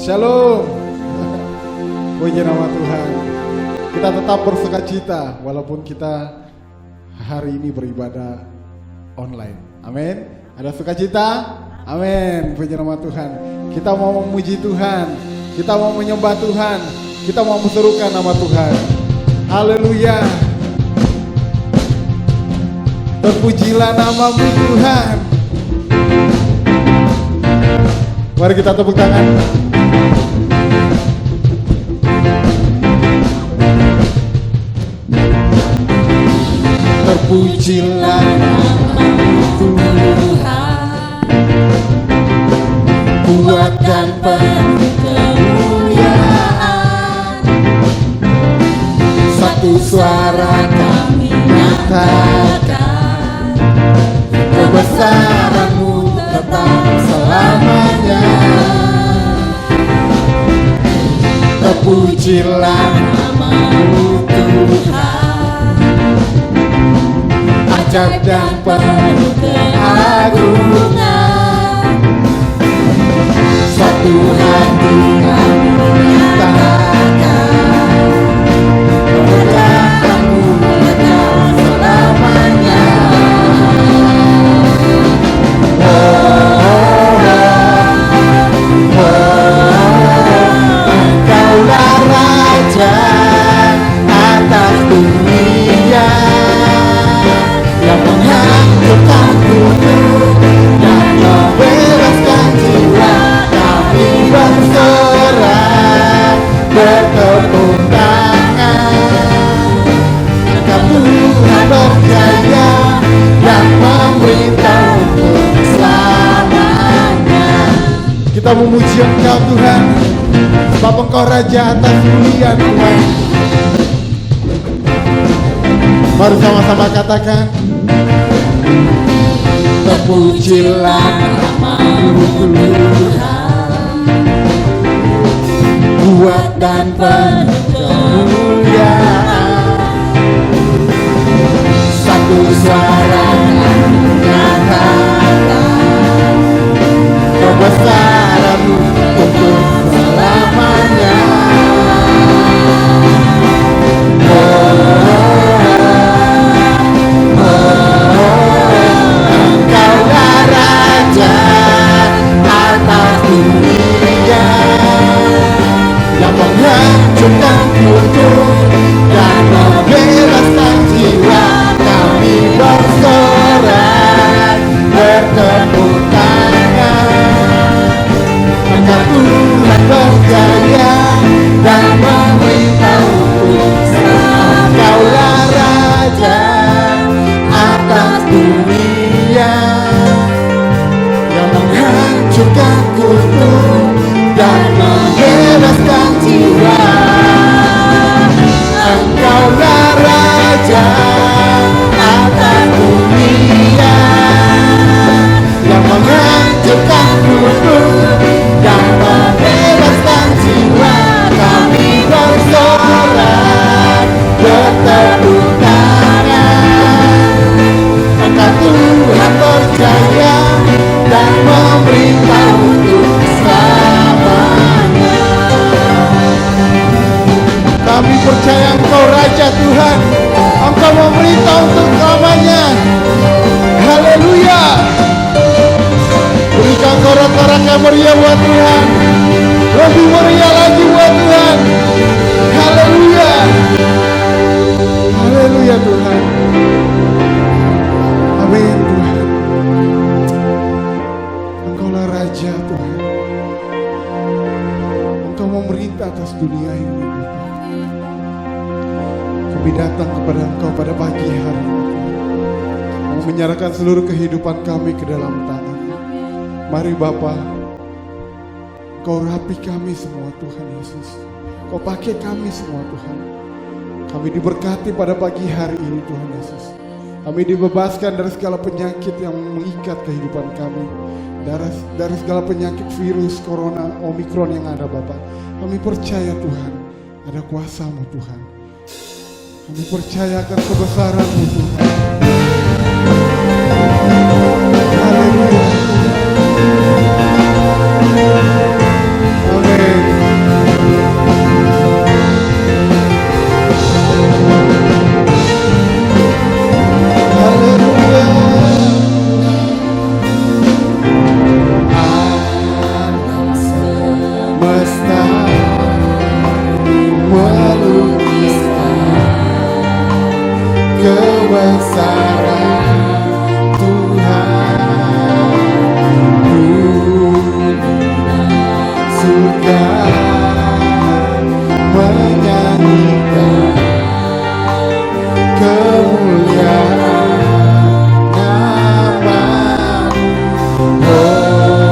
Shalom. Puji nama Tuhan. Kita tetap bersuka cita walaupun kita hari ini beribadah online. Amin. Ada sukacita? Amin. Puji nama Tuhan. Kita mau memuji Tuhan. Kita mau menyembah Tuhan. Kita mau menserukan nama Tuhan. Haleluya. Terpujilah nama-Mu Tuhan. Mari kita tepuk tangan. Terpujilah nama-Mu Tuhan, kuat dan penuh kemuliaan. Satu suara kami nyatakan, kebesaran-Mu tetap selamanya. Terpujilah nama-Mu Tuhan, ajaib dan penuh keagungan. Satu hati kami nyatakan, kebesaran-Mu tetap selamanya. Engkaulah Raja atas dunia, yang menghancurkan gunung dan membebaskan jiwa. Kami bersorak bertepuk tangan, Engkau Tuhan berjaya yang memerintah untuk selamanya. Kita memuji Engkau Tuhan, sebab Engkau Raja atas dunia Tuhan. Mari sama-sama katakan, terpujilah nama-Mu Tuhan, kuat dan penuh kemuliaan. Satu suara kami nyatakan, kebesaran-Mu untuk selamanya. Engkaulah Raja atas dunia, yang menghancurkan gunung dan membebaskan jiwa. Kami bersorak bertepuk tangan, Engkau Tuhan berjaya dan memerintah untuk selamanya. Engkaulah Raja atas dunia, yang menghancurkan gunung dan membebaskan jiwa. Engkaulah Raja atas dunia, yang menghancurkan gunung dan membebaskan jiwa. Kami bersorak bertepuk tangan, Engkau Tuhan berjaya dan memerintah untuk selamanya. Kami percaya Engkau Raja Tuhan, Engkau memerintah untuk selamanya. Haleluya. Berikan sorak-sorak yang meriah buat Tuhan, lebih meriah lagi buat Tuhan. Haleluya. Haleluya Tuhan. Amin Tuhan. Engkaulah Raja Tuhan, Engkau memerintah atas dunia ini Tuhan. Kami datang kepada Engkau pada pagi hari ini, mau menyerahkan seluruh kehidupan kami ke dalam tangan. Mari Bapa, Kau rapi kami semua Tuhan Yesus. Kau pakai kami semua Tuhan. Kami diberkati pada pagi hari ini Tuhan Yesus. Kami dibebaskan dari segala penyakit yang mengikat kehidupan kami, dari segala penyakit virus, corona, omikron yang ada Bapa. Kami percaya Tuhan, ada kuasa-Mu Tuhan. Kami percayakan kebesaran-Mu Tuhan. Haleluya. Amin. besar Tuhan, surga menyanyikan kemuliaan nama-Mu. Hosana,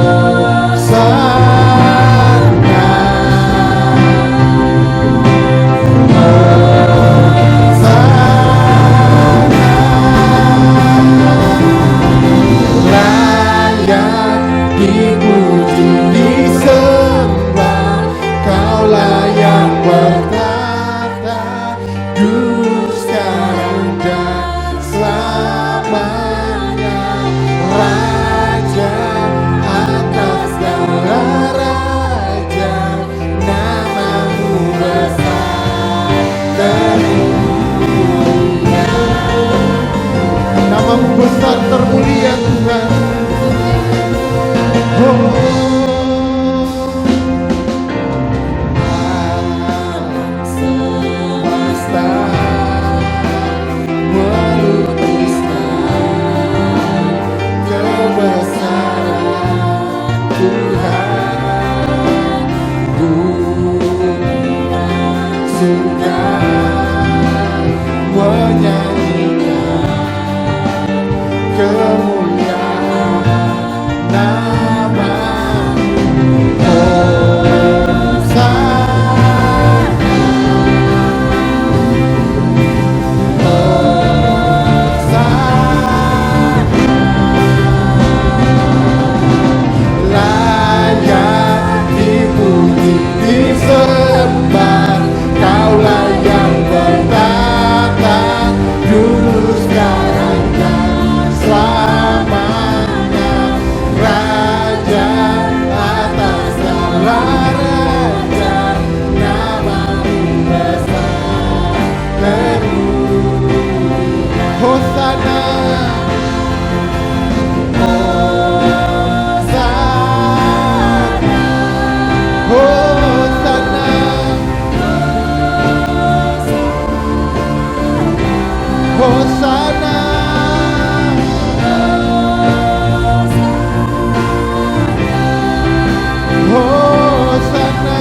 layak dipuji, disembah, Kaulah yang bertata dulu, sekarang dan selamanya. Raja atas segala raja, nama-Mu besar termulia. Nama-Mu besar termulia Tuhan. Alam semesta melukiskan kebesaran Tuhan. Bumi dan surga menyanyikan kemuliaan nama-Mu. Layak dipuji, disembah, Kaulah yang bertata dulu, sekarang dan selamanya. Raja atas segala raja, nama-Mu besar termulia. Hosana, Hosana, Hosana, Hosana.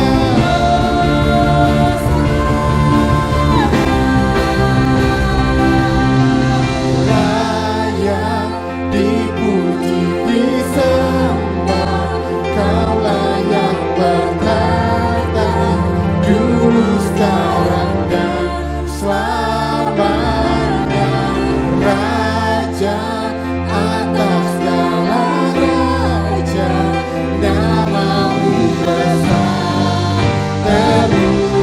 Layak dipuji, disembah, Kaulah yang bertata dulu, sekarang dan selamanya. Raja atas segala raja, nama-Mu besar termulia.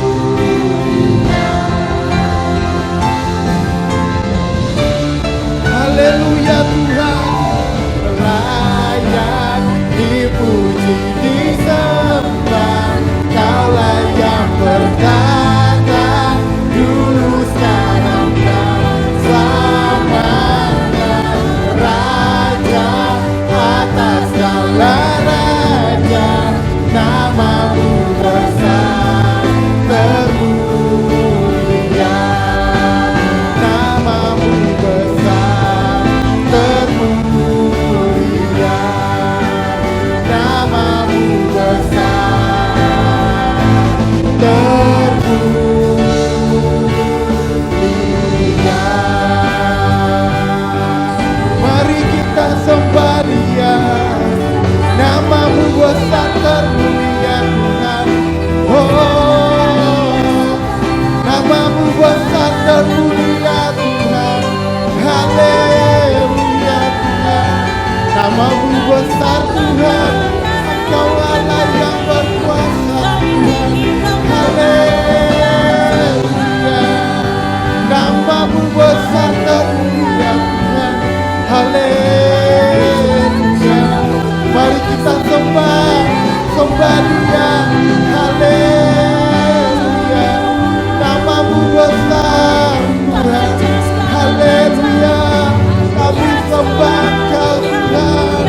Haleluya Tuhan. Layak dipuji, disembah, Kaulah yang bertata dulu, sekarang dan selamanya. Raja atas segala raja, nama-Mu besar termulia. Nama-Mu besar termulia. Nama-Mu besar termulia. Mari kita sembah Dia, nama-Mu besar termulia Tuhan. Oh, nama-Mu besar termulia Tuhan. Haleluya Tuhan. Nama-Mu besar Tuhan. Engkau Allah yang berkuasa Tuhan. Haleluya. Nama-Mu besar termulia Tuhan. Haleluya. Mari kita sembah Dia. Haleluya. Nama-Mu besar Tuhan. Haleluya. Kami sembah Engkau Tuhan.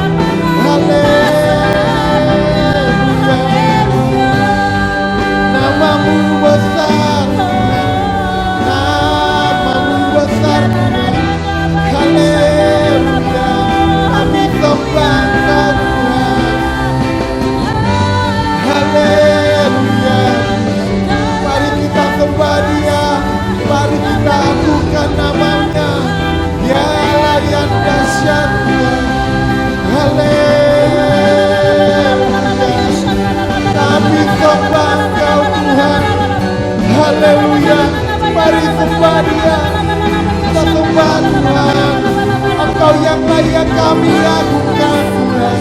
Engkau yang layak kami agungkan Tuhan.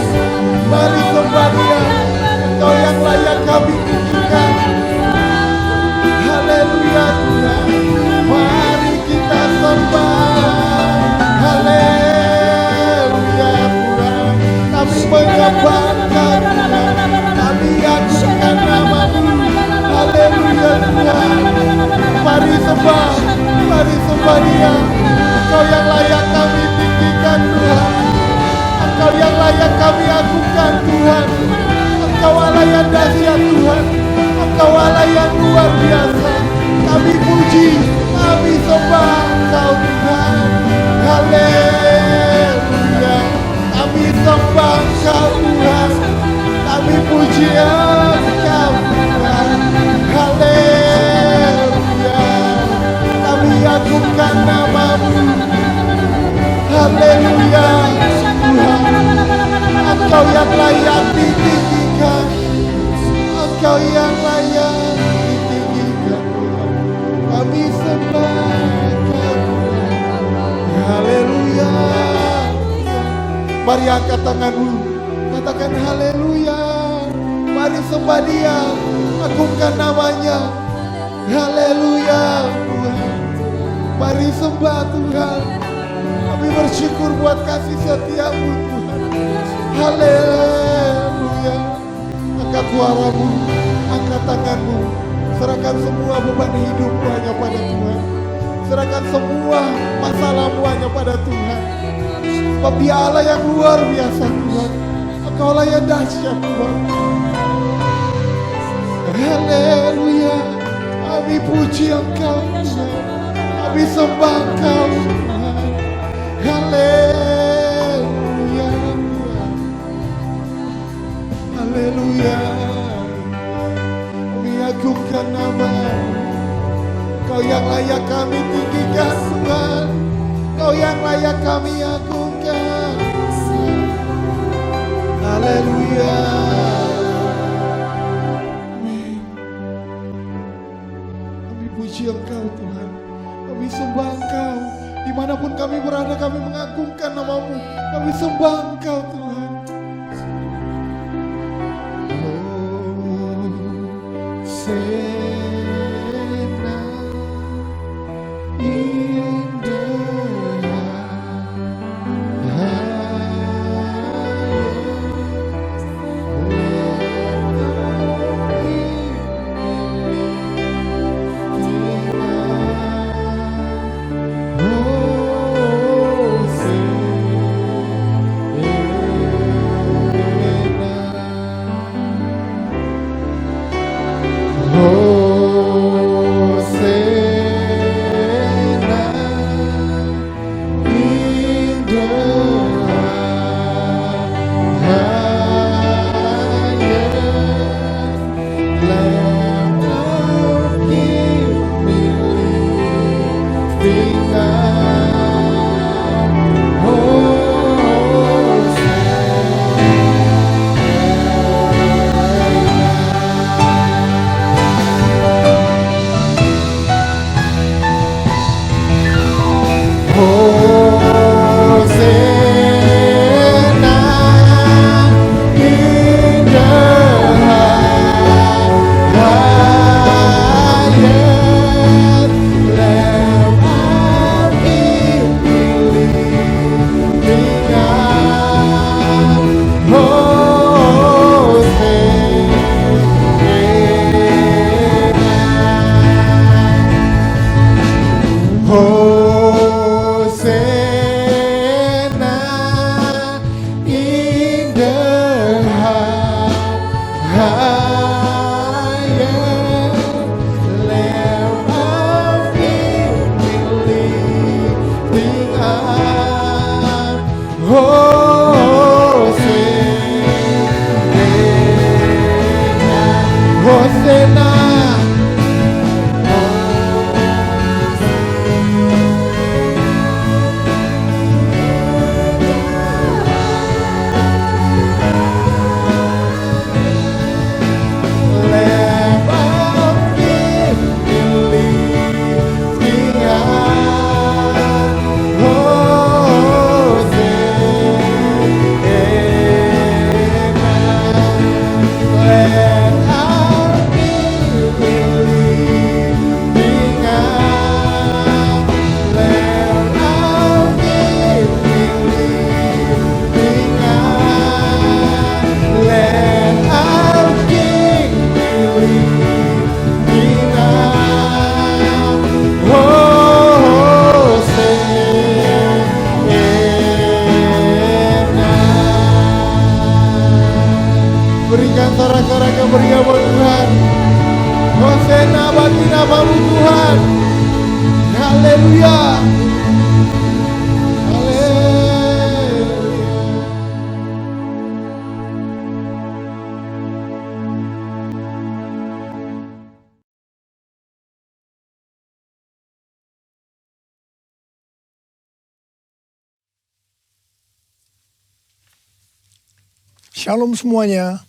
Mari sembah Dia, Engkau yang layak kami tinggikan. Haleluya Tuhan, mari kita sembah. Haleluya Tuhan, kami menyembahkan Tuhan, kami agungkan nama-Mu. Haleluya Tuhan, mari sembah Dia. Engkau yang layak kami tinggikan Tuhan, Engkau yang layak kami agungkan Tuhan. Engkau Allah yang dahsyat Tuhan, Engkau Allah yang luar biasa. Kami puji, kami sembah Engkau Tuhan. Haleluya, kami sembah Engkau Tuhan, kami puji Engkau Tuhan. Haleluya, kami agungkan nama-Mu. Haleluya Tuhan, Engkau yang layak ditinggikan, Engkau yang layak ditinggikan Tuhan. Kami sembah Engkau. Haleluya. Mari angkat tanganmu, katakan haleluya. Mari sembah Dia, agungkan namanya. Haleluya Tuhan. Mari sembah Tuhan. Kami bersyukur buat kasih setia-Mu Tuhan. Haleluya. Angkat suaramu, angkat tanganmu. Serahkan semua beban hidupmu hanya pada Tuhan. Serahkan semua masalahmu hanya pada Tuhan. Sebab Dia Allah yang luar biasa Tuhan. Engkau Allah yang dahsyat Tuhan. Haleluya. Kami puji Engkau Tuhan. Kami sembah Engkau Tuhan. Haleluya. Haleluya. Kami agungkan nama-Mu. Kau yang layak kami tinggikan Tuhan. Kau yang layak kami agungkan. Haleluya. Amin. Kami puji Engkau Tuhan. Kami sembah Engkau. Dimanapun kami berada, kami mengagungkan nama-Mu. Kami sembah Engkau Tuhan. namamu Tuhan. Haleluya. Shalom semuanya.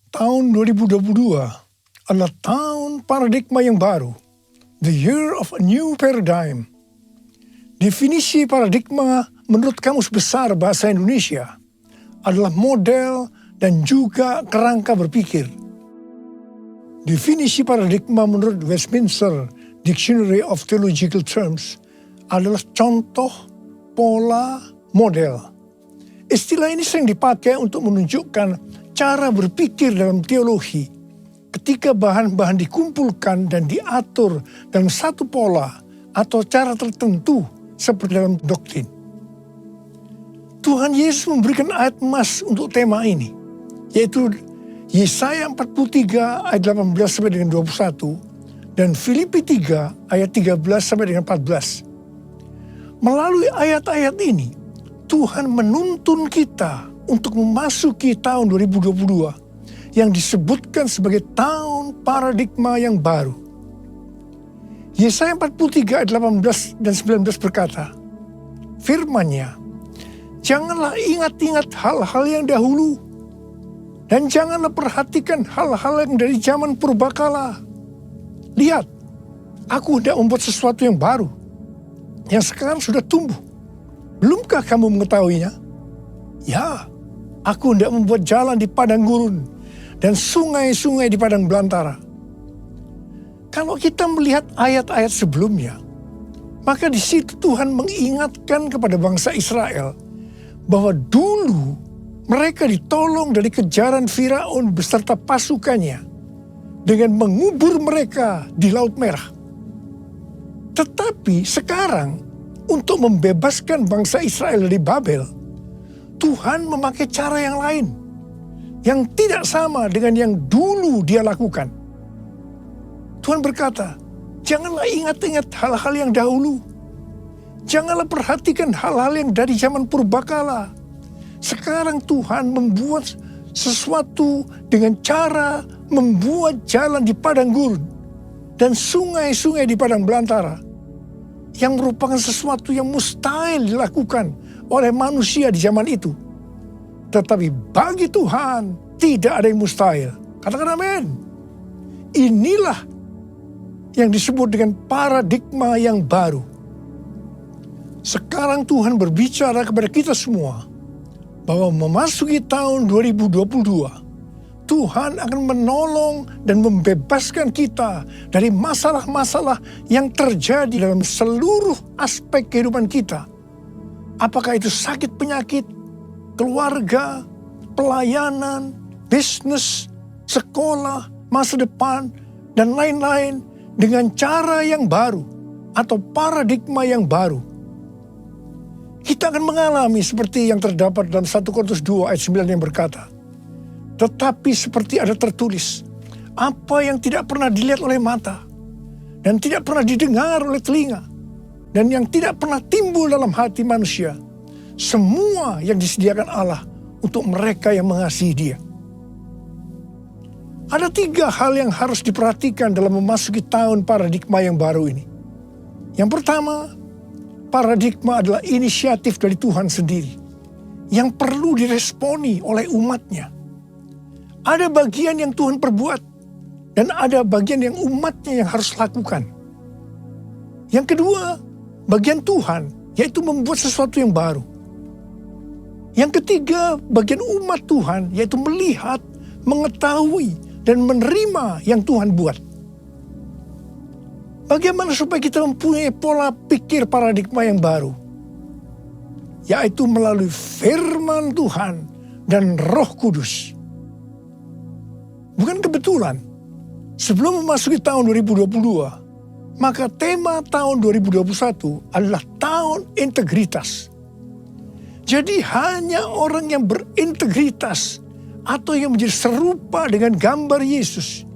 Tahun 2022 adalah tahun paradigma yang baru. The year of a new paradigm. Definisi paradigma menurut Kamus Besar Bahasa Indonesia adalah model dan juga kerangka berpikir. Definisi paradigma menurut Westminster Dictionary of Theological Terms adalah contoh, pola, model. Istilah ini sering dipakai untuk menunjukkan cara berpikir dalam teologi ketika bahan-bahan dikumpulkan dan diatur dalam satu pola atau cara tertentu seperti dalam doktrin. Tuhan Yesus memberikan ayat emas untuk tema ini, yaitu Yesaya 43 ayat 18 sampai dengan 21 dan Filipi 3 ayat 13 sampai dengan 14. Melalui ayat-ayat ini, Tuhan menuntun kita untuk memasuki tahun 2022 yang disebutkan sebagai tahun paradigma yang baru. Yesaya 43 ayat 18 dan 19 berkata, firman-Nya, janganlah ingat-ingat hal-hal yang dahulu, dan janganlah perhatikan hal-hal yang dari zaman purbakala. Lihat, aku hendak membuat sesuatu yang baru, yang sekarang sudah tumbuh. Belumkah kamu mengetahuinya? Ya, aku hendak membuat jalan di padang gurun dan sungai-sungai di padang belantara. Kalau kita melihat ayat-ayat sebelumnya, maka di situ Tuhan mengingatkan kepada bangsa Israel bahwa dulu mereka ditolong dari kejaran Firaun beserta pasukannya dengan mengubur mereka di Laut Merah. Tetapi sekarang, untuk membebaskan bangsa Israel dari Babel, Tuhan memakai cara yang lain, yang tidak sama dengan yang dulu dia lakukan. Tuhan berkata, janganlah ingat-ingat hal-hal yang dahulu. Janganlah perhatikan hal-hal yang dari zaman purbakala. Sekarang Tuhan membuat sesuatu dengan cara membuat jalan di padang gurun dan sungai-sungai di padang belantara, yang merupakan sesuatu yang mustahil dilakukan oleh manusia di zaman itu. Tetapi bagi Tuhan tidak ada yang mustahil. Katakan amin. Inilah yang disebut dengan paradigma yang baru. Sekarang Tuhan berbicara kepada kita semua bahwa memasuki tahun 2022, Tuhan akan menolong dan membebaskan kita dari masalah-masalah yang terjadi dalam seluruh aspek kehidupan kita. Apakah itu sakit penyakit, keluarga, pelayanan, bisnis, sekolah, masa depan, dan lain-lain dengan cara yang baru atau paradigma yang baru. Kita akan mengalami seperti yang terdapat dalam 1 Korintus 2 ayat 9 yang berkata, tetapi seperti ada tertulis, apa yang tidak pernah dilihat oleh mata, dan tidak pernah didengar oleh telinga, dan yang tidak pernah timbul dalam hati manusia, semua yang disediakan Allah untuk mereka yang mengasihi Dia. Ada 3 hal yang harus diperhatikan dalam memasuki tahun paradigma yang baru ini. Yang pertama, paradigma adalah inisiatif dari Tuhan sendiri, yang perlu diresponi oleh umatnya. Ada bagian yang Tuhan perbuat, dan ada bagian yang umatnya yang harus lakukan. Yang kedua, bagian Tuhan, yaitu membuat sesuatu yang baru. Yang ketiga, bagian umat Tuhan, yaitu melihat, mengetahui, dan menerima yang Tuhan buat. Bagaimana supaya kita mempunyai pola pikir paradigma yang baru? Yaitu melalui firman Tuhan dan Roh Kudus. Bukan kebetulan, sebelum memasuki tahun 2022, maka tema tahun 2021 adalah tahun integritas. Jadi hanya orang yang berintegritas atau yang menjadi serupa dengan gambar Yesus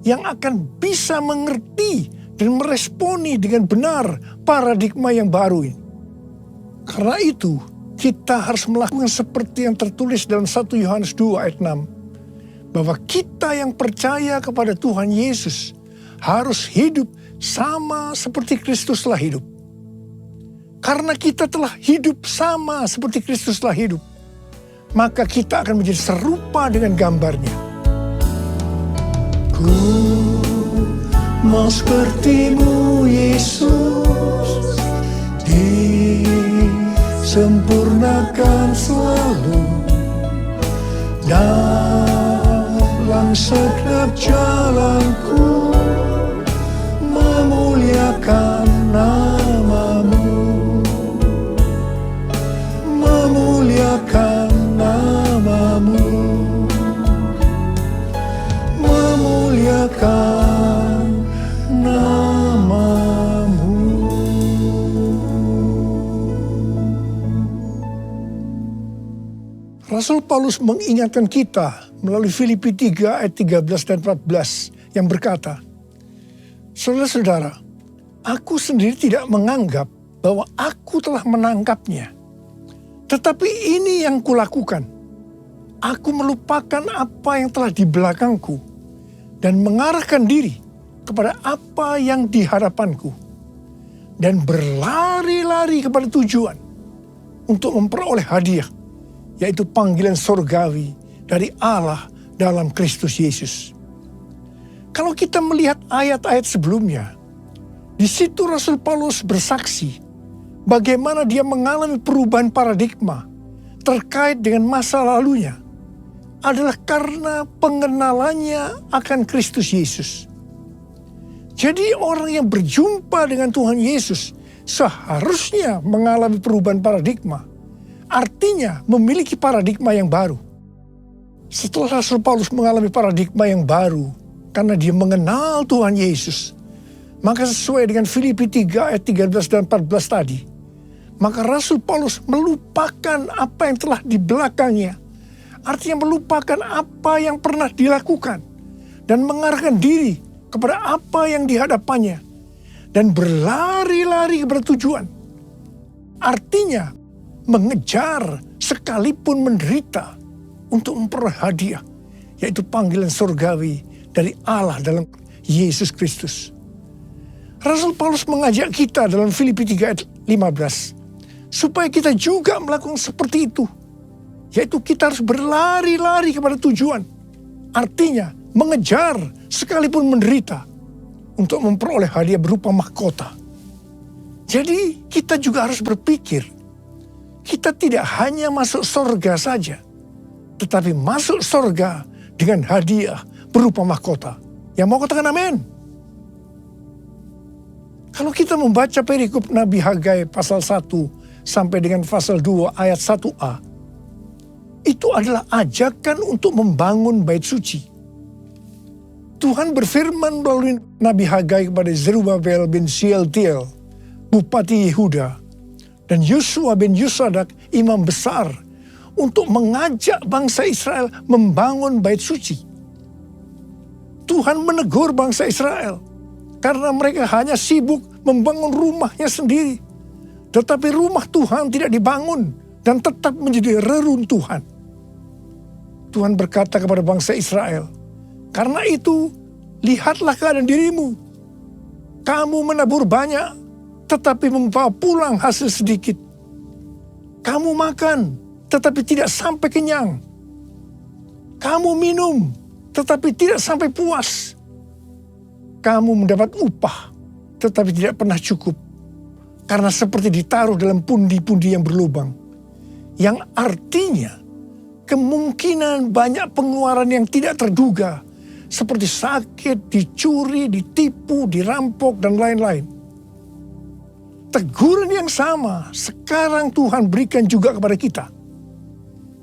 yang akan bisa mengerti dan meresponi dengan benar paradigma yang baru ini. Karena itu, kita harus melakukan seperti yang tertulis dalam 1 Yohanes 2 ayat 6. Bahwa kita yang percaya kepada Tuhan Yesus harus hidup sama seperti Kristus telah hidup. Karena kita telah hidup sama seperti Kristus telah hidup, maka kita akan menjadi serupa dengan gambarnya. Ku mau sepertimu Yesus, disempurnakan selalu dalam setiap jalanku, memuliakan namamu, memuliakan namamu, memuliakan namamu. Rasul Paulus mengingatkan kita melalui Filipi 3 ayat 13 dan 14 yang berkata, saudara-saudara, aku sendiri tidak menganggap bahwa aku telah menangkapnya. Tetapi ini yang kulakukan. Aku melupakan apa yang telah di belakangku dan mengarahkan diri kepada apa yang di hadapanku. Dan berlari-lari kepada tujuan untuk memperoleh hadiah, yaitu panggilan sorgawi dari Allah dalam Kristus Yesus. Kalau kita melihat ayat-ayat sebelumnya, di situ Rasul Paulus bersaksi bagaimana dia mengalami perubahan paradigma terkait dengan masa lalunya adalah karena pengenalannya akan Kristus Yesus. Jadi orang yang berjumpa dengan Tuhan Yesus seharusnya mengalami perubahan paradigma. Artinya memiliki paradigma yang baru. Setelah Rasul Paulus mengalami paradigma yang baru karena dia mengenal Tuhan Yesus, maka sesuai dengan Filipi 3 ayat 13 dan 14 tadi, maka Rasul Paulus melupakan apa yang telah di belakangnya. Artinya melupakan apa yang pernah dilakukan dan mengarahkan diri kepada apa yang di hadapannya dan berlari-lari kepada tujuan. Artinya mengejar sekalipun menderita untuk memperoleh hadiah, yaitu panggilan surgawi dari Allah dalam Yesus Kristus. Rasul Paulus mengajak kita dalam Filipi 3 ayat 15 supaya kita juga melakukan seperti itu, yaitu kita harus berlari-lari kepada tujuan. Artinya mengejar sekalipun menderita untuk memperoleh hadiah berupa mahkota. Jadi kita juga harus berpikir, kita tidak hanya masuk surga saja, tetapi masuk surga dengan hadiah berupa mahkota. Yang mau katakan amin? Kalau kita membaca perikop Nabi Hagai pasal 1 sampai dengan pasal 2 ayat 1a, itu adalah ajakan untuk membangun bait suci. Tuhan berfirman melalui Nabi Hagai kepada Zerubabel bin Shealtiel, Bupati Yehuda, dan Yosua bin Yosadak, imam besar, untuk mengajak bangsa Israel membangun bait suci. Tuhan menegur bangsa Israel karena mereka hanya sibuk membangun rumahnya sendiri. Tetapi rumah Tuhan tidak dibangun dan tetap menjadi reruntuhan. Tuhan berkata kepada bangsa Israel, karena itu lihatlah keadaan dirimu. Kamu menabur banyak, tetapi membawa pulang hasil sedikit. Kamu makan, tetapi tidak sampai kenyang. Kamu minum, tetapi tidak sampai puas. Kamu mendapat upah, tetapi tidak pernah cukup. Karena seperti ditaruh dalam pundi-pundi yang berlubang. Yang artinya, kemungkinan banyak pengeluaran yang tidak terduga, seperti sakit, dicuri, ditipu, dirampok, dan lain-lain. Teguran yang sama sekarang Tuhan berikan juga kepada kita.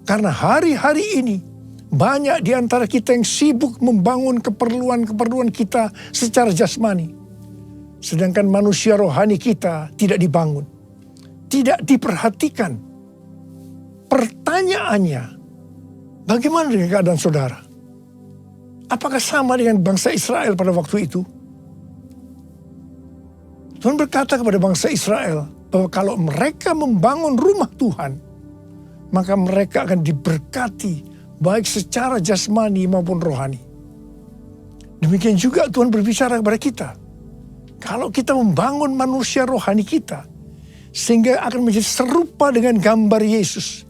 Karena hari-hari ini banyak di antara kita yang sibuk membangun keperluan-keperluan kita secara jasmani. Sedangkan manusia rohani kita tidak dibangun, tidak diperhatikan. Pertanyaannya, bagaimana dengan keadaan saudara? Apakah sama dengan bangsa Israel pada waktu itu? Tuhan berkata kepada bangsa Israel bahwa kalau mereka membangun rumah Tuhan, maka mereka akan diberkati baik secara jasmani maupun rohani. Demikian juga Tuhan berbicara kepada kita. Kalau kita membangun manusia rohani kita, sehingga akan menjadi serupa dengan gambar Yesus,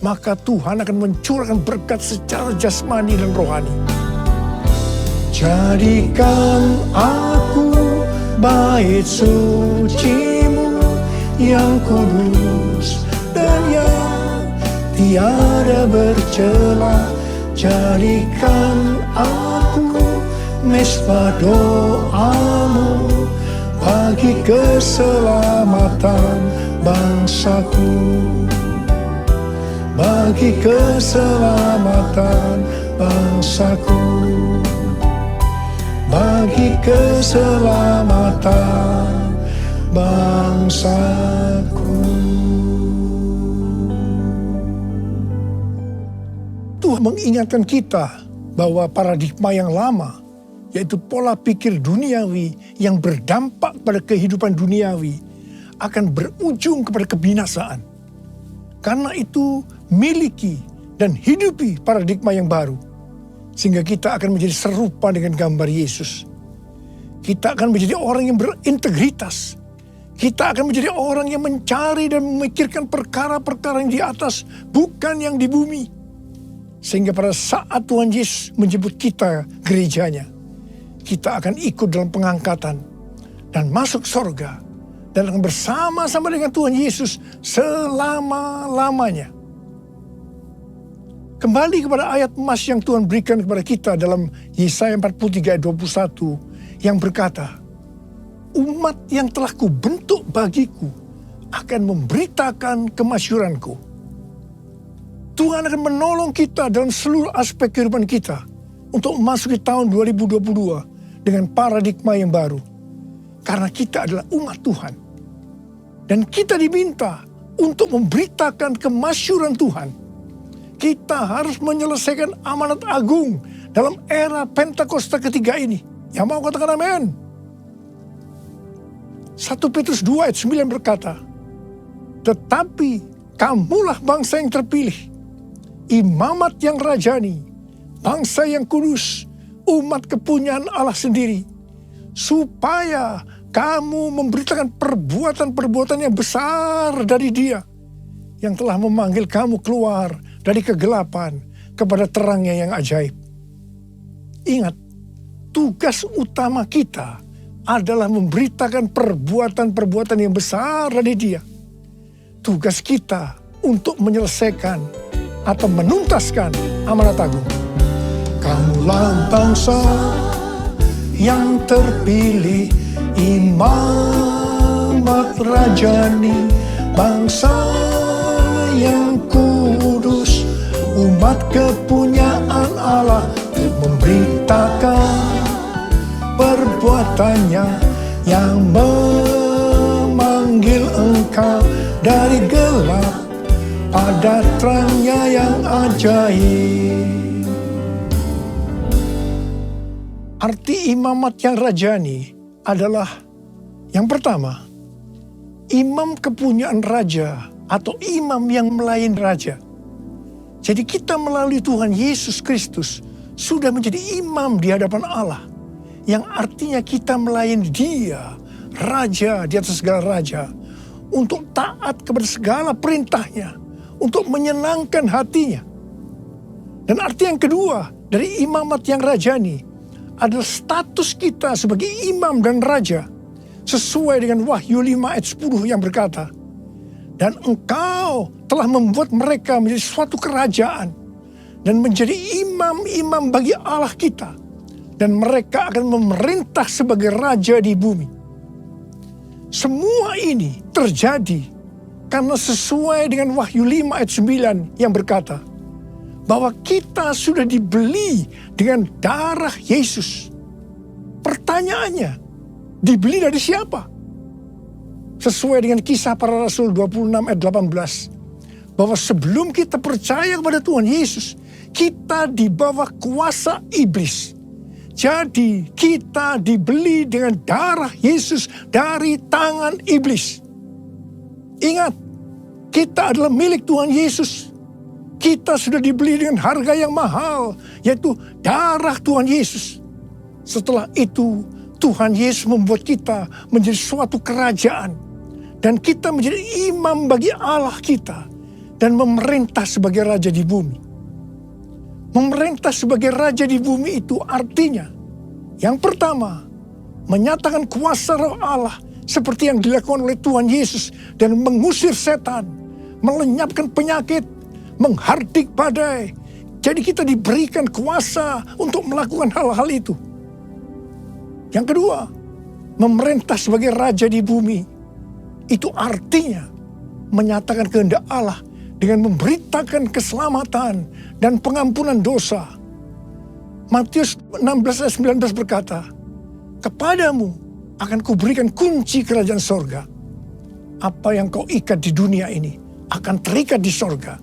maka Tuhan akan mencurahkan berkat secara jasmani dan rohani. Jadikan aku bait suci-Mu yang kudus dan yang tiada bercela. Jadikan aku mesbah doa-Mu bagi keselamatan bangsaku, bagi keselamatan bangsaku, bagi keselamatan bangsaku. Tuhan mengingatkan kita bahwa paradigma yang lama, yaitu pola pikir duniawi yang berdampak pada kehidupan duniawi, akan berujung kepada kebinasaan. Karena itu, miliki dan hidupi paradigma yang baru, sehingga kita akan menjadi serupa dengan gambar Yesus. Kita akan menjadi orang yang berintegritas. Kita akan menjadi orang yang mencari dan memikirkan perkara-perkara yang di atas, bukan yang di bumi. Sehingga pada saat Tuhan Yesus menjemput kita gerejanya, kita akan ikut dalam pengangkatan dan masuk surga dan akan bersama-sama dengan Tuhan Yesus selama-lamanya. Kembali kepada ayat emas yang Tuhan berikan kepada kita dalam Yesaya 43 ayat 21 yang berkata, umat yang telah kubentuk bagiku akan memberitakan kemasyuranku. Tuhan akan menolong kita dalam seluruh aspek kehidupan kita untuk memasuki tahun 2022 dengan paradigma yang baru. Karena kita adalah umat Tuhan. Dan kita diminta untuk memberitakan kemasyuran Tuhan. Kita harus menyelesaikan amanat agung dalam era Pentakosta ketiga ini. Yang mau katakan amin? 1 Petrus 2 ayat 9 berkata, tetapi kamulah bangsa yang terpilih, imamat yang rajani, bangsa yang kudus, umat kepunyaan Allah sendiri, supaya kamu memberitakan perbuatan-perbuatan yang besar dari Dia yang telah memanggil kamu keluar dari kegelapan kepada terangnya yang ajaib. Ingat, tugas utama kita adalah memberitakan perbuatan-perbuatan yang besar dari Dia. Tugas kita untuk menyelesaikan atau menuntaskan amanat agung. Kamulah bangsa yang terpilih, imamat rajani, bangsa yang kudus, umat kepunyaan Allah, untuk memberitakan perbuatannya yang memanggil engkau dari gelap pada terangnya yang ajaib. Arti imamat yang rajani adalah yang pertama, imam kepunyaan raja atau imam yang melayani raja. Jadi kita melalui Tuhan Yesus Kristus sudah menjadi imam di hadapan Allah. Yang artinya kita melayani Dia, Raja di atas segala raja, untuk taat kepada segala perintahnya, untuk menyenangkan hatinya. Dan arti yang kedua dari imamat yang rajani adalah status kita sebagai imam dan raja, sesuai dengan Wahyu 5 ayat 10 yang berkata, dan engkau telah membuat mereka menjadi suatu kerajaan dan menjadi imam-imam bagi Allah kita, dan mereka akan memerintah sebagai raja di bumi. Semua ini terjadi karena sesuai dengan Wahyu 5 ayat 9 yang berkata bahwa kita sudah dibeli dengan darah Yesus. Pertanyaannya, dibeli dari siapa? Sesuai dengan Kisah Para Rasul 26 ayat 18, bahwa sebelum kita percaya kepada Tuhan Yesus, kita di bawah kuasa iblis. Jadi kita dibeli dengan darah Yesus dari tangan iblis. Ingat, kita adalah milik Tuhan Yesus. Kita sudah dibeli dengan harga yang mahal, yaitu darah Tuhan Yesus. Setelah itu, Tuhan Yesus membuat kita menjadi suatu kerajaan. Dan kita menjadi imam bagi Allah kita. Dan memerintah sebagai raja di bumi. Memerintah sebagai raja di bumi itu artinya, yang pertama, menyatakan kuasa roh Allah seperti yang dilakukan oleh Tuhan Yesus dan mengusir setan, melenyapkan penyakit, menghardik badai. Jadi kita diberikan kuasa untuk melakukan hal-hal itu. Yang kedua, memerintah sebagai raja di bumi. Itu artinya menyatakan kehendak Allah dengan memberitakan keselamatan dan pengampunan dosa. Matius 16 ayat 19 berkata, "Kepadamu akan kuberikan kunci kerajaan sorga. Apa yang kau ikat di dunia ini akan terikat di sorga.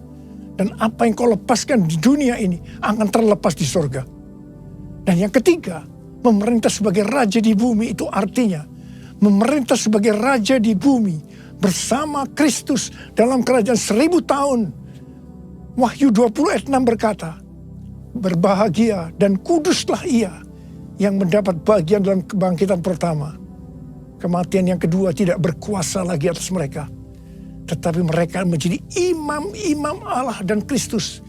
Dan apa yang kau lepaskan di dunia ini akan terlepas di sorga." Dan yang ketiga, memerintah sebagai raja di bumi itu artinya memerintah sebagai raja di bumi bersama Kristus dalam kerajaan 1000 tahun. Wahyu 20 ayat 6 berkata, "Berbahagia dan kuduslah ia yang mendapat bagian dalam kebangkitan pertama. Kematian yang kedua tidak berkuasa lagi atas mereka. Tetapi mereka menjadi imam-imam Allah dan Kristus.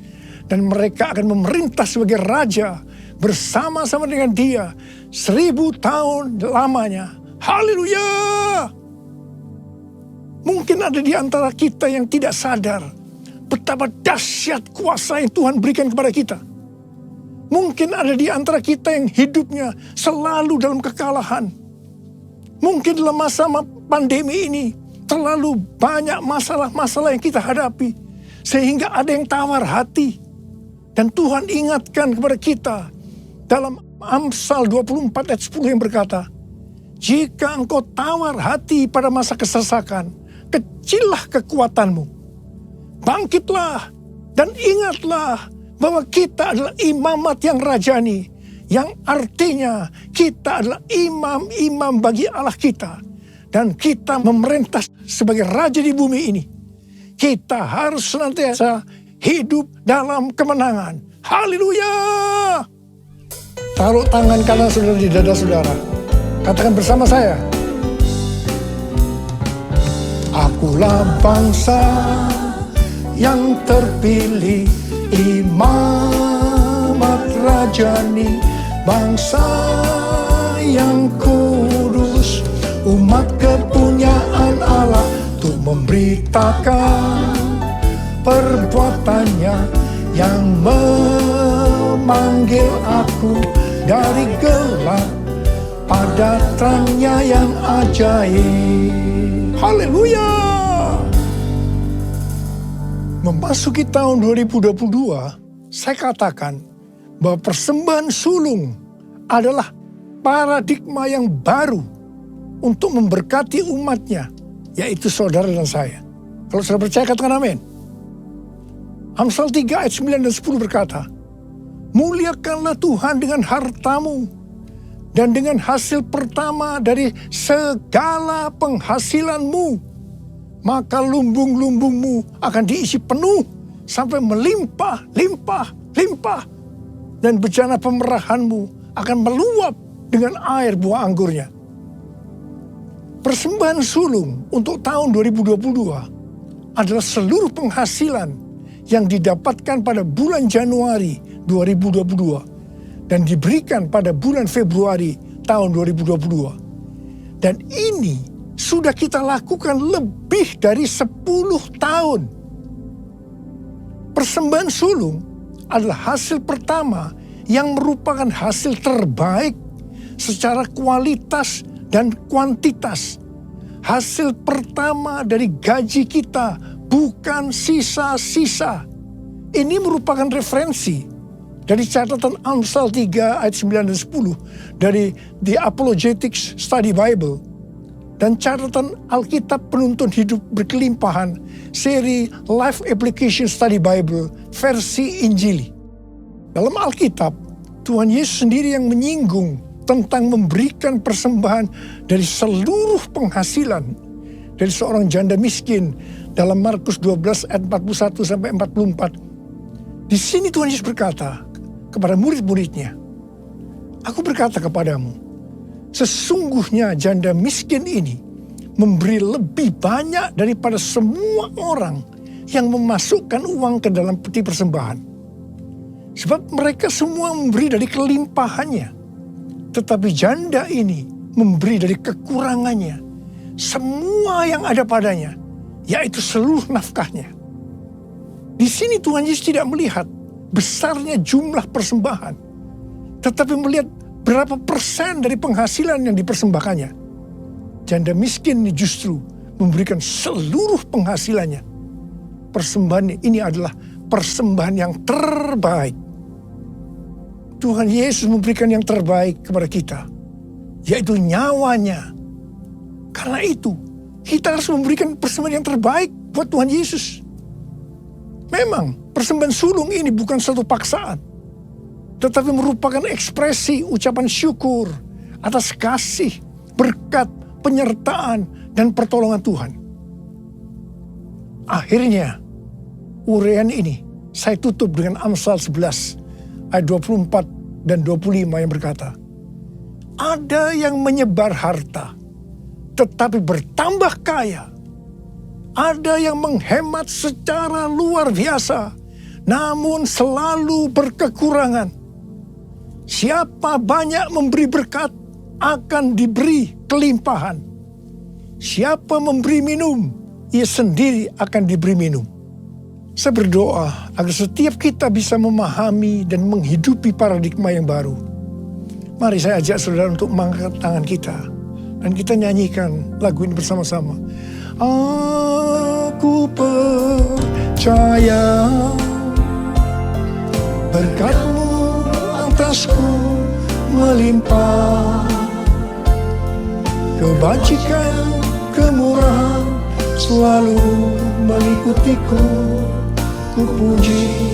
Dan mereka akan memerintah sebagai raja bersama-sama dengan dia 1000 tahun lamanya." Haleluya! Mungkin ada di antara kita yang tidak sadar betapa dahsyat kuasa yang Tuhan berikan kepada kita. Mungkin ada di antara kita yang hidupnya selalu dalam kekalahan. Mungkin dalam masa pandemi ini terlalu banyak masalah-masalah yang kita hadapi. Sehingga ada yang tawar hati. Dan Tuhan ingatkan kepada kita dalam Amsal 24 ayat 10 yang berkata, "Jika engkau tawar hati pada masa kesesakan, kecillah kekuatanmu. Bangkitlah dan ingatlah bahwa kita adalah imamat yang rajani. Yang artinya kita adalah imam-imam bagi Allah kita. Dan kita memerintah sebagai raja di bumi ini. Kita harus senantiasa hidup dalam kemenangan." Haleluya! Taruh tangan kanan saudara di dada saudara. Katakan bersama saya. Akulah bangsa yang terpilih, imamat rajani, bangsa yang kudus, umat kepunyaan Allah, untuk memberitakan perbuatannya yang memanggil aku dari gelap pada terangnya yang ajaib. Haleluya! Memasuki tahun 2022, saya katakan bahwa persembahan sulung adalah paradigma yang baru untuk memberkati umatnya, yaitu saudara dan saya. Kalau saudara percaya, katakan amin. Amsal 3 ayat 9 dan 10 berkata, "Muliakanlah Tuhan dengan hartamu, dan dengan hasil pertama dari segala penghasilanmu, maka lumbung-lumbungmu akan diisi penuh sampai melimpah, limpah, limpah. Dan bejana pemerahanmu akan meluap dengan air buah anggurnya." Persembahan sulung untuk tahun 2022 adalah seluruh penghasilan yang didapatkan pada bulan Januari 2022 dan diberikan pada bulan Februari tahun 2022. Dan ini sudah kita lakukan lebih dari 10 tahun. Persembahan sulung adalah hasil pertama yang merupakan hasil terbaik secara kualitas dan kuantitas. Hasil pertama dari gaji kita, bukan sisa-sisa. Ini merupakan referensi dari catatan Amsal 3 ayat 9 dan 10 dari The Apologetics Study Bible dan catatan Alkitab Penuntun Hidup Berkelimpahan seri Life Application Study Bible versi Injili. Dalam Alkitab, Tuhan Yesus sendiri yang menyinggung tentang memberikan persembahan dari seluruh penghasilan dari seorang janda miskin dalam Markus 12 ayat 41 sampai 44. Di sini Tuhan Yesus berkata kepada murid-muridnya, "Aku berkata kepadamu, sesungguhnya janda miskin ini memberi lebih banyak daripada semua orang yang memasukkan uang ke dalam peti persembahan. Sebab mereka semua memberi dari kelimpahannya. Tetapi janda ini memberi dari kekurangannya, semua yang ada padanya, yaitu seluruh nafkahnya." Di sini Tuhan Yesus tidak melihat besarnya jumlah persembahan, tetapi melihat berapa persen dari penghasilan yang dipersembahkannya. Janda miskin ini justru memberikan seluruh penghasilannya. Persembahan ini adalah persembahan yang terbaik. Tuhan Yesus memberikan yang terbaik kepada kita, yaitu nyawanya. Karena itu, kita harus memberikan persembahan yang terbaik buat Tuhan Yesus. Memang, persembahan sulung ini bukan satu paksaan, tetapi merupakan ekspresi ucapan syukur atas kasih, berkat, penyertaan, dan pertolongan Tuhan. Akhirnya, uraian ini saya tutup dengan Amsal 11 ayat 24 dan 25 yang berkata, "Ada yang menyebar harta, tetapi bertambah kaya. Ada yang menghemat secara luar biasa, namun selalu berkekurangan. Siapa banyak memberi berkat, akan diberi kelimpahan. Siapa memberi minum, ia sendiri akan diberi minum." Saya berdoa agar setiap kita bisa memahami dan menghidupi paradigma yang baru. Mari saya ajak saudara untuk mengangkat tangan kita, dan kita nyanyikan lagu ini bersama-sama. Aku percaya berkat-Mu atasku melimpah, kebajikan, kemurahan selalu mengikutiku. Ku puji,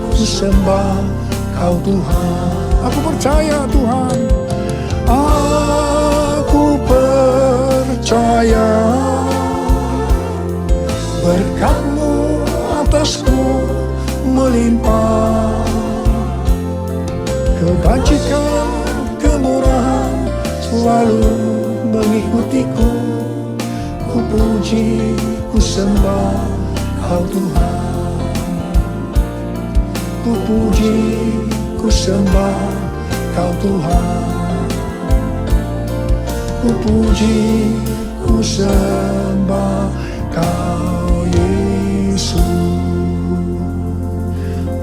ku sembah Kau Tuhan. Aku percaya Tuhan. Aku percaya berkat-Mu atasku melimpah, kebajikan, kemurahan selalu mengikutiku. Ku puji, ku sembah Kau Tuhan. Ku puji, ku sembah Kau Tuhan. Ku puji, ku sembah Kau Yesus.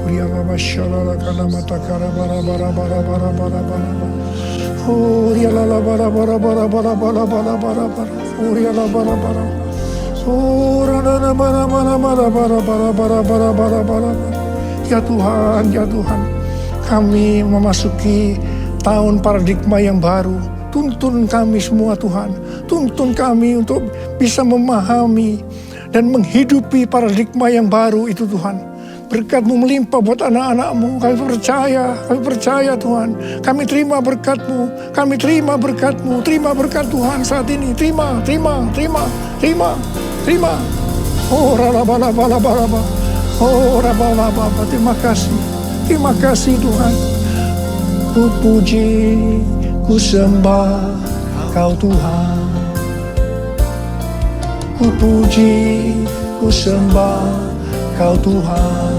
Uriala bashalala kana matakara bara bara bara bara bara bara. Uriala bara bara bara bara bara bara bara bara. Uriala bara bara. Urana bara bara bara bara bara bara bara bara bara. Ya Tuhan, ya Tuhan, kami memasuki tahun paradigma yang baru. Tuntun kami semua Tuhan, tuntun kami untuk bisa memahami dan menghidupi paradigma yang baru itu Tuhan. Berkat-Mu melimpah buat anak-anak-Mu, kami percaya Tuhan. Kami terima berkat-Mu, kami terima berkat-Mu, terima berkat Tuhan saat ini. Terima. Oh, raba. Oh, raba. Terima kasih Tuhan. Ku puji, ku sembah Kau Tuhan. Ku puji, ku sembah Kau Tuhan.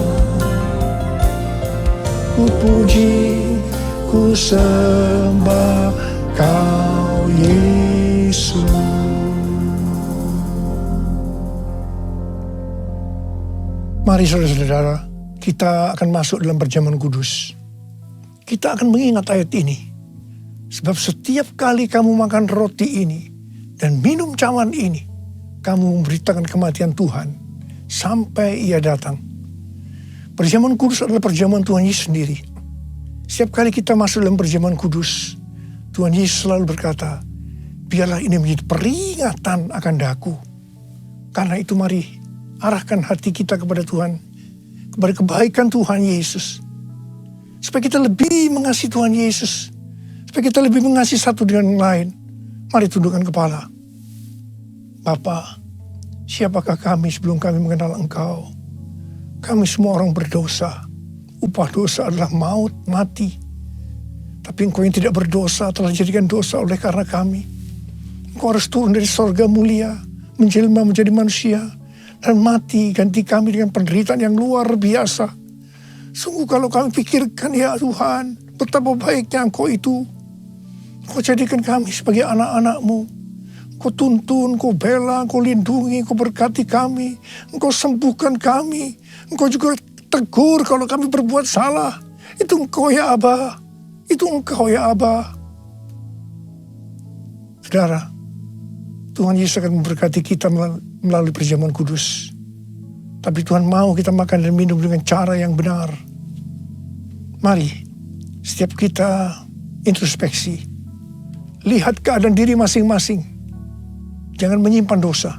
Ku puji, ku sembah Kau Yesus. Mari saudara-saudara, kita akan masuk dalam perjamuan kudus. Kita akan mengingat ayat ini. Sebab setiap kali kamu makan roti ini dan minum cawan ini, kamu memberitakan kematian Tuhan sampai Ia datang. Perjamuan kudus adalah perjamuan Tuhan Yesus sendiri. Setiap kali kita masuk dalam perjamuan kudus, Tuhan Yesus selalu berkata, biarlah ini menjadi peringatan akan daku. Karena itu mari arahkan hati kita kepada Tuhan, kepada kebaikan Tuhan Yesus. Supaya kita lebih mengasihi Tuhan Yesus. Supaya kita lebih mengasihi satu dengan yang lain. Mari tundukkan kepala. Bapa, siapakah kami sebelum kami mengenal Engkau? Kami semua orang berdosa. Upah dosa adalah maut, mati. Tapi Engkau yang tidak berdosa telah dijadikan dosa oleh karena kami. Engkau harus turun dari sorga mulia, menjelma menjadi manusia, dan mati ganti kami dengan penderitaan yang luar biasa. Sungguh kalau kami pikirkan, ya Tuhan, betapa baiknya Engkau itu. Engkau jadikan kami sebagai anak-anak-Mu. Engkau tuntun, Engkau bela, Engkau lindungi, Engkau berkati kami. Engkau sembuhkan kami. Engkau juga tegur kalau kami berbuat salah. Itu Engkau ya Aba. Itu Engkau ya Aba. Saudara, Tuhan Yesus akan memberkati kita melalui perjamuan kudus. Tapi Tuhan mau kita makan dan minum dengan cara yang benar. Mari, setiap kita introspeksi. Lihat keadaan diri masing-masing. Jangan menyimpan dosa.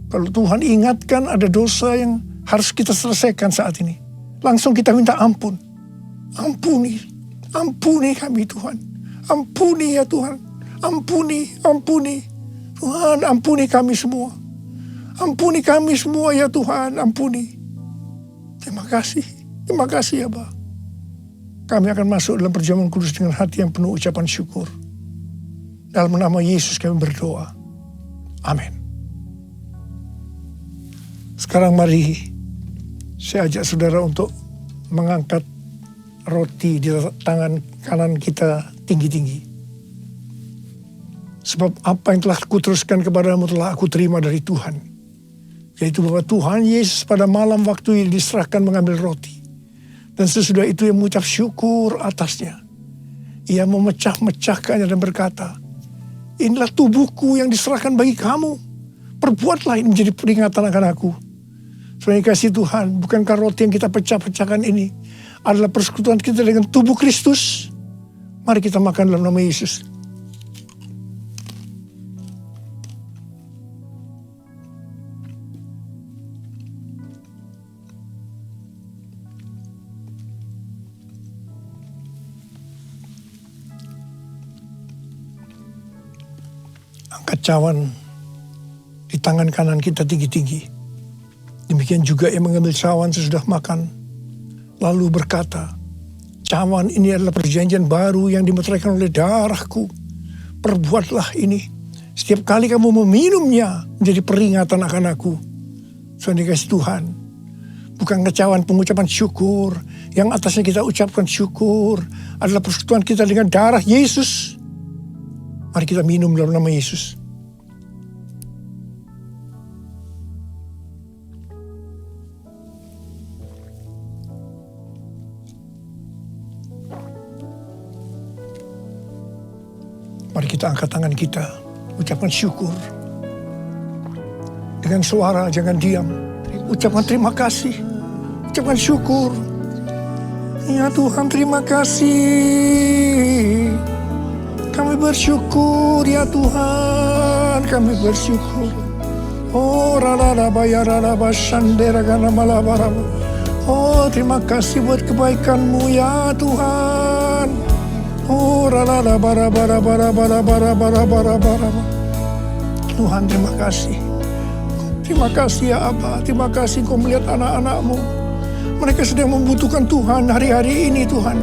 Kalau Tuhan ingatkan ada dosa yang harus kita selesaikan saat ini, langsung kita minta ampun. Ampuni, ampuni kami Tuhan. Ampuni ya Tuhan. Ampuni, ampuni. Tuhan, ampuni kami semua. Ampuni kami semua ya Tuhan, ampuni. Terima kasih ya Bapa. Kami akan masuk dalam perjamuan kudus dengan hati yang penuh ucapan syukur. Dalam nama Yesus kami berdoa. Amin. Sekarang mari saya ajak saudara untuk mengangkat roti di tangan kanan kita tinggi-tinggi. Sebab apa yang telah kuteruskan kepadamu telah aku terima dari Tuhan. Yaitu bahwa Tuhan Yesus pada malam waktu diserahkan mengambil roti. Dan sesudah itu ia mengucap syukur atasnya. Ia memecah-mecahkannya dan berkata, inilah tubuhku yang diserahkan bagi kamu. Perbuatlah ini menjadi peringatan akan aku. Saudara kasih Tuhan, bukankah roti yang kita pecah-pecahkan ini adalah persekutuan kita dengan tubuh Kristus? Mari kita makan dalam nama Yesus. Angkat cawan di tangan kanan kita tinggi-tinggi. Demikian juga ia mengambil cawan sesudah makan. Lalu berkata, cawan ini adalah perjanjian baru yang dimeteraikan oleh darahku. Perbuatlah ini. Setiap kali kamu meminumnya menjadi peringatan akan aku. Saudara kasih Tuhan. Bukan cawan pengucapan syukur. Yang atasnya kita ucapkan syukur. Adalah persekutuan kita dengan darah Yesus. Mari kita minum dalam nama Yesus. Mari kita angkat tangan kita, ucapkan syukur. Dengan suara, jangan diam. Ucapkan terima kasih, ucapkan syukur. Ya Tuhan, terima kasih. Kami bersyukur ya Tuhan, kami bersyukur. Oh oh terima kasih buat kebaikan-Mu ya Tuhan. Oh Tuhan, terima kasih. Terima kasih ya Aba. Terima kasih Kau melihat anak-anak-Mu. Mereka sedang membutuhkan Tuhan hari-hari ini Tuhan.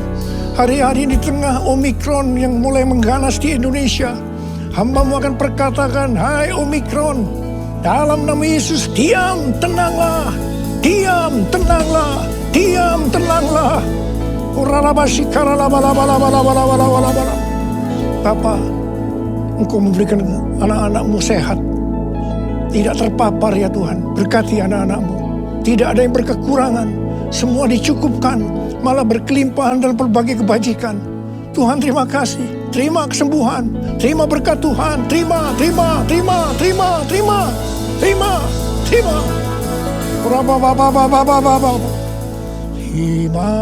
Hari-hari di tengah Omikron yang mulai mengganas di Indonesia. Hamba-Mu akan perkatakan, hai Omikron, dalam nama Yesus, diam, tenanglah. Diam, tenanglah. Diam, tenanglah. Bapa, Engkau memberikan anak-anak-Mu sehat. Tidak terpapar ya Tuhan. Berkati anak-anak-Mu. Tidak ada yang berkekurangan. Semua dicukupkan. Malah berkelimpahan dalam berbagai kebajikan. Tuhan, terima kasih. Terima kesembuhan. Terima berkat Tuhan. Terima. Terima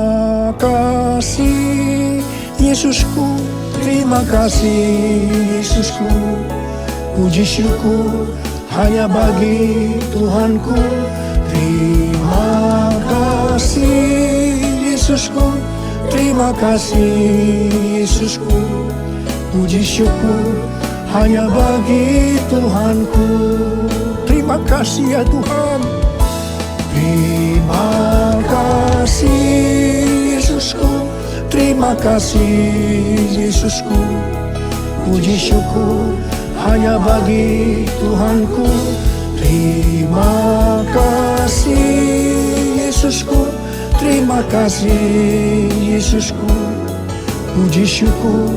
kasih Yesusku. Terima kasih Yesusku. Puji syukur hanya bagi Tuhanku. Terima kasih Yesusku. Terima kasih Yesusku, puji syukur hanya bagi Tuhanku. Terima kasih ya Tuhan. Terima kasih Yesusku, terima kasih Yesusku, puji syukur hanya bagi Tuhanku. Terima kasih Yesusku, terima kasih Yesusku, puji syukur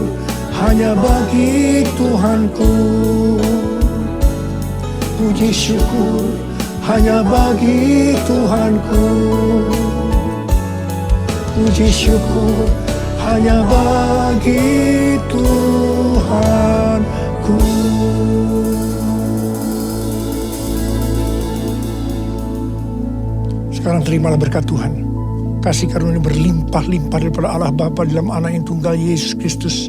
hanya bagi Tuhanku. Puji syukur hanya bagi Tuhanku. Puji syukur hanya bagi Tuhanku. Sekarang terimalah berkat Tuhan. Kasih karunia berlimpah-limpah daripada Allah Bapa dalam Anak yang tunggal Yesus Kristus.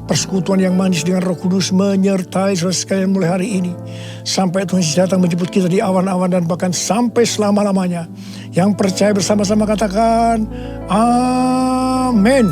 Persekutuan yang manis dengan Roh Kudus menyertai saudara sekalian mulai hari ini. Sampai Tuhan Yesus datang menjemput kita di awan-awan dan bahkan sampai selama-lamanya. Yang percaya bersama-sama katakan, Amin.